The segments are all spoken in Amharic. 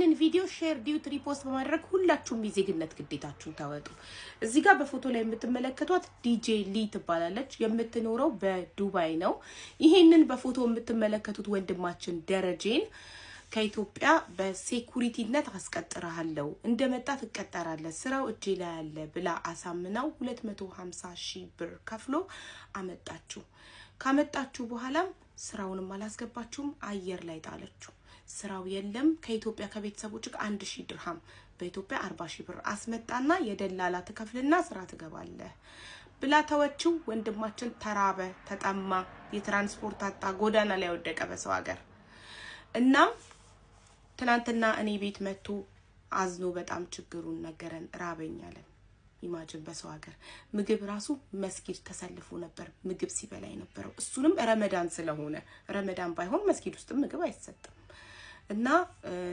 ይሄንን ቪዲዮ ሼር ዲዩት ሪፖስት በማድረግ ሁላችሁም የዜግነት ግዴታችሁን ታወጡ እዚህ ጋር በፎቶ ላይ የምትመለከቷት ዲጄ ሊ ትባላለች የምትኖረው በዱባይ ነው ይሄንን በፎቶ የምትመለከቱት ወንድማችን ደረጀን ከኢትዮጵያ በሴኩሪቲነት አስቀጥራለሁ እንደመጣ ተቀጠራለ ስራው እጄ ላይ ያለ ብላ አሳምናው 250,000 ብር ከፍሎ አመጣችሁ ካመጣችሁ በኋላ ስራውንም አላስገባችሁም አየር ላይ ጣለችው ስራው የለም ከኢትዮጵያ ከቤተሰቦች 1000 ድርሃም በኢትዮጵያ 40,000 ብር አስመጣና የደላላ ተከፍልና ስራ ትገባለ ብላ ተወችው ወንድማችን ተራበ ተጠማ የትራንስፖርት አጣ ጎዳና ላይ ወደቀ በሰው ሀገር እና ትናንትና እኔ ቤት መጥቶ አዝኖ በጣም ችግሩን ነገረን ራበኛለ ኢማጂን በሰው ሀገር ምግብ ራሱ መስጊድ ተሰልፎ ነበር ምግብ ሲበላይ ነበር እሱንም ረመዳን ስለሆነ ረመዳን ባይሆን መስጊድ ውስጥ ምግብ አይሰጥም እና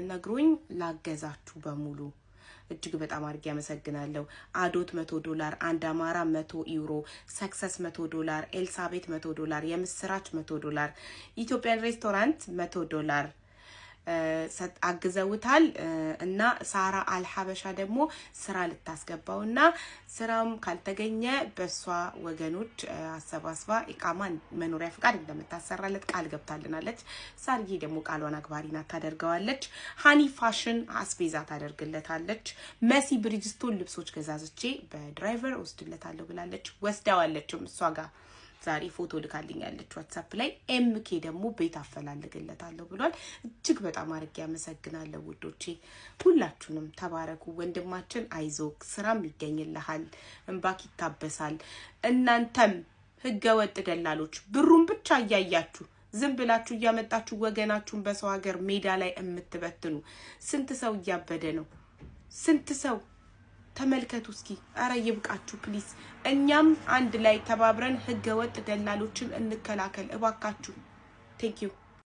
ነግሮኝ ላገዛችሁ በሙሉ እጅግ በጣም አርጌ ያመሰግናለሁ አዶት $100 አንድ አማራ €100 ሰክሰስ $100 ኤልሳቤት $100 የምስራች $100 ኢትዮጵያን ሬስቶራንት $100 አግዘውታል እና ሳራ አልሐበሻ ደግሞ ስራ ልታስገባውና ስራም ካልተገኘ በሷ ወገኖች አሰባስባ ኢቃማን መኖሪያ ፍቃድ እንደምታሰራለት ቃል ገብታልናለች ሳርዬ ደግሞ ቃሏን አክባሪና ታደርጋለች ሃኒ ፋሽን አስቤዛ ታደርግለታለች መሲ ብሪጅስቶን ልብሶች ገዛዝቼ በድራይቨር ወስድለታለሁ ብላለች ወስዳዋለችም እሷ ጋር ዛሬ ፎቶ ልካልኛለች WhatsApp ላይ ኤምኬ ደግሞ ቤት አፈላልግለታለሁ ብሏል እጅግ በጣም አርጌ ያመሰግናለሁ ውዶቼ ሁላችሁንም ተባረኩ ወንድማችን አይዞክ ስራም ይገኝልሃል እንባክ ይታበሳል እናንተም ህገወጥ ደላሎች ብሩን ብቻ ያያያችሁ ዝም ብላችሁ ያመጣችሁ ወገናችሁን በሰው ሀገር ሜዳ ላይ እምትበትኑ ስንት ሰው ያበደ ነው ስንት ሰው ተመልከቱ እስኪ አረ ይብቃችሁ ፕሊዝ እኛም አንድ ላይ ተባብረን ህገወጥ ደላሎችን እንከላከል እባካችሁ ቴንክ ዩ